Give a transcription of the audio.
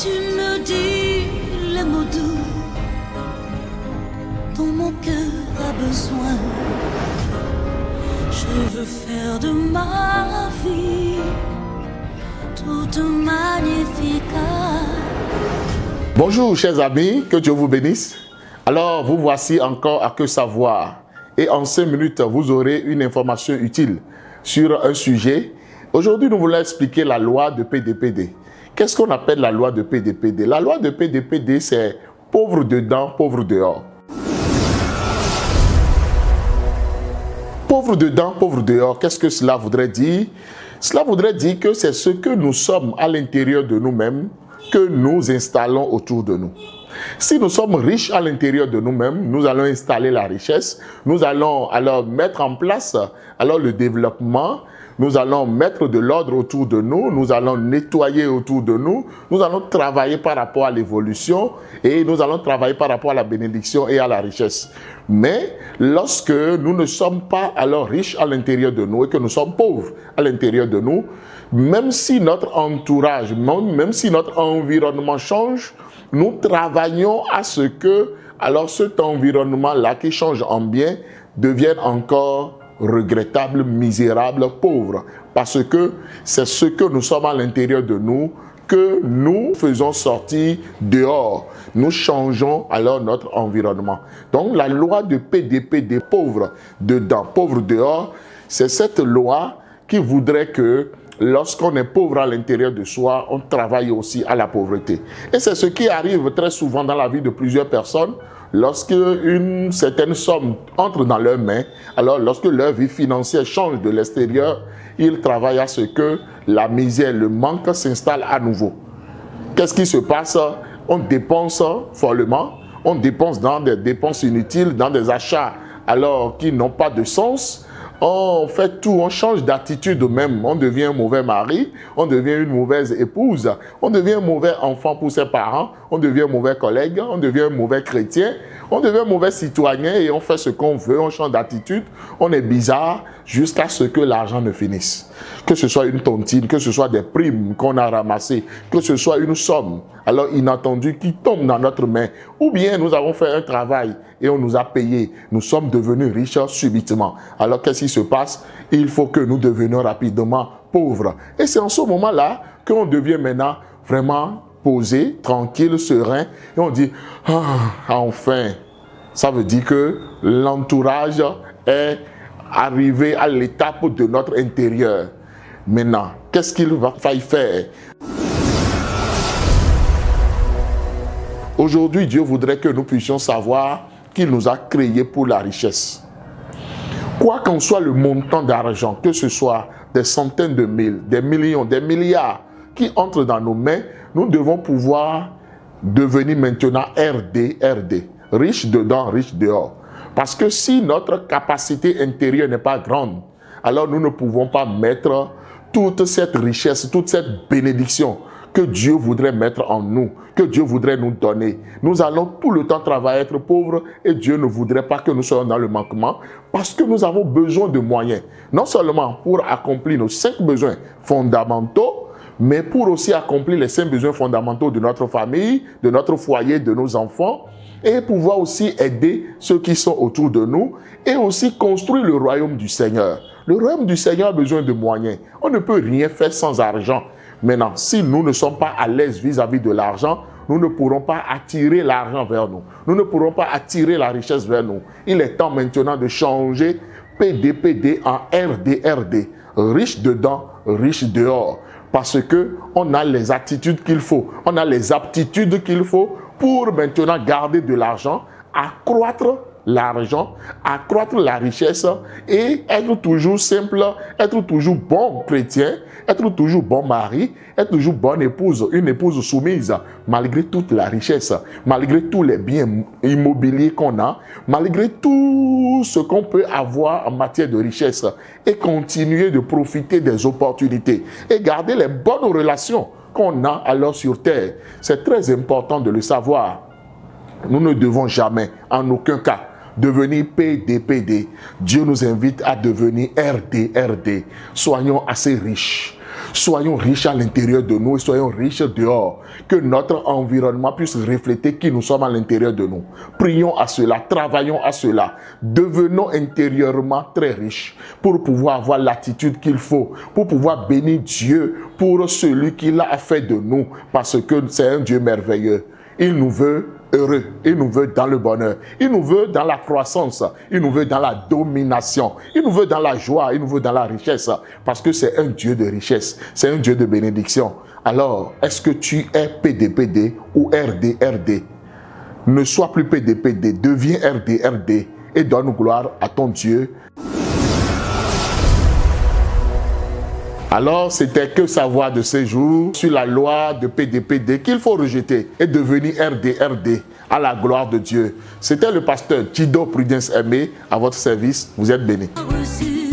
Tu me dis les mots doux dont mon cœur a besoin. Je veux faire de ma vie toute magnifique. Bonjour chers amis, que Dieu vous bénisse. Alors vous voici encore à Que Savoir. Et en 5 minutes, vous aurez une information utile sur un sujet. Aujourd'hui, nous voulons expliquer la loi de PDPD. Qu'est-ce qu'on appelle la loi de PDPD? La loi de PDPD, c'est pauvre dedans, pauvre dehors. Pauvre dedans, pauvre dehors, qu'est-ce que cela voudrait dire? Cela voudrait dire que c'est ce que nous sommes à l'intérieur de nous-mêmes que nous installons autour de nous. Si nous sommes riches à l'intérieur de nous-mêmes, nous allons installer la richesse, nous allons alors mettre en place le développement, nous allons mettre de l'ordre autour de nous, nous allons nettoyer autour de nous, nous allons travailler par rapport à l'évolution et nous allons travailler par rapport à la bénédiction et à la richesse. Mais lorsque nous ne sommes pas alors riches à l'intérieur de nous et que nous sommes pauvres à l'intérieur de nous, même si notre entourage, même si notre environnement change, nous travaillons à ce que cet environnement-là qui change en bien devienne encore regrettable, misérable, pauvre. Parce que c'est ce que nous sommes à l'intérieur de nous que nous faisons sortir dehors. Nous changeons alors notre environnement. Donc la loi de PDP des pauvres dedans, pauvres dehors, c'est cette loi qui voudrait que lorsqu'on est pauvre à l'intérieur de soi, on travaille aussi à la pauvreté. Et c'est ce qui arrive très souvent dans la vie de plusieurs personnes. Lorsque une certaine somme entre dans leurs mains, alors lorsque leur vie financière change de l'extérieur, ils travaillent à ce que la misère, le manque s'installe à nouveau. Qu'est-ce qui se passe? On dépense follement, on dépense dans des dépenses inutiles, dans des achats qui n'ont pas de sens. On fait tout, on change d'attitude même, on devient un mauvais mari, on devient une mauvaise épouse, on devient un mauvais enfant pour ses parents, on devient un mauvais collègue, on devient un mauvais chrétien, on devient un mauvais citoyen et on fait ce qu'on veut, on change d'attitude, on est bizarre jusqu'à ce que l'argent ne finisse. Que ce soit une tontine, que ce soit des primes qu'on a ramassées, que ce soit une somme inattendue qui tombe dans notre main, ou bien nous avons fait un travail et on nous a payé, nous sommes devenus riches subitement. Alors qu'est-ce qui se passe? Il faut que nous devenions rapidement pauvres. Et c'est en ce moment-là qu'on devient maintenant vraiment posé, tranquille, serein, et on dit « Ah, enfin !» Ça veut dire que l'entourage est arrivé à l'étape de notre intérieur. Maintenant, qu'est-ce qu'il va falloir faire? Aujourd'hui, Dieu voudrait que nous puissions savoir qu'il nous a créés pour la richesse. Quoi qu'en soit le montant d'argent, que ce soit des centaines de mille, des millions, des milliards qui entrent dans nos mains, nous devons pouvoir devenir maintenant RD, riche dedans, riche dehors. Parce que si notre capacité intérieure n'est pas grande, alors nous ne pouvons pas mettre toute cette richesse, toute cette bénédiction que Dieu voudrait mettre en nous, que Dieu voudrait nous donner. Nous allons tout le temps travailler à être pauvres et Dieu ne voudrait pas que nous soyons dans le manquement parce que nous avons besoin de moyens, non seulement pour accomplir nos 5 besoins fondamentaux, mais pour aussi accomplir les 5 besoins fondamentaux de notre famille, de notre foyer, de nos enfants, et pouvoir aussi aider ceux qui sont autour de nous et aussi construire le royaume du Seigneur. Le royaume du Seigneur a besoin de moyens. On ne peut rien faire sans argent. Maintenant, si nous ne sommes pas à l'aise vis-à-vis de l'argent, nous ne pourrons pas attirer l'argent vers nous. Nous ne pourrons pas attirer la richesse vers nous. Il est temps maintenant de changer PDPD en RDRD. Riche dedans, riche dehors. Parce qu'on a les attitudes qu'il faut, on a les aptitudes qu'il faut pour maintenant garder de l'argent, accroître l'argent, accroître la richesse et être toujours simple, être toujours bon chrétien, être toujours bon mari, être toujours bonne épouse, une épouse soumise, malgré toute la richesse, malgré tous les biens immobiliers qu'on a, malgré tout ce qu'on peut avoir en matière de richesse et continuer de profiter des opportunités et garder les bonnes relations qu'on a alors sur terre. C'est très important de le savoir. Nous ne devons jamais, en aucun cas, devenir PDPD. Dieu nous invite à devenir RDRD. Soyons assez riches. Soyons riches à l'intérieur de nous et soyons riches dehors. Que notre environnement puisse refléter qui nous sommes à l'intérieur de nous. Prions à cela, travaillons à cela. Devenons intérieurement très riches pour pouvoir avoir l'attitude qu'il faut, pour pouvoir bénir Dieu pour celui qu'il a fait de nous, parce que c'est un Dieu merveilleux. Il nous veut heureux, il nous veut dans le bonheur, il nous veut dans la croissance, il nous veut dans la domination, il nous veut dans la joie, il nous veut dans la richesse, parce que c'est un Dieu de richesse, c'est un Dieu de bénédiction. Alors, est-ce que tu es PDPD ou RDRD? Ne sois plus PDPD, deviens RDRD et donne gloire à ton Dieu. Alors, c'était que savoir de ces jours sur la loi de PDPD qu'il faut rejeter et devenir RDRD à la gloire de Dieu. C'était le pasteur Tido Prudence Aimé à votre service. Vous êtes bénis. Reçu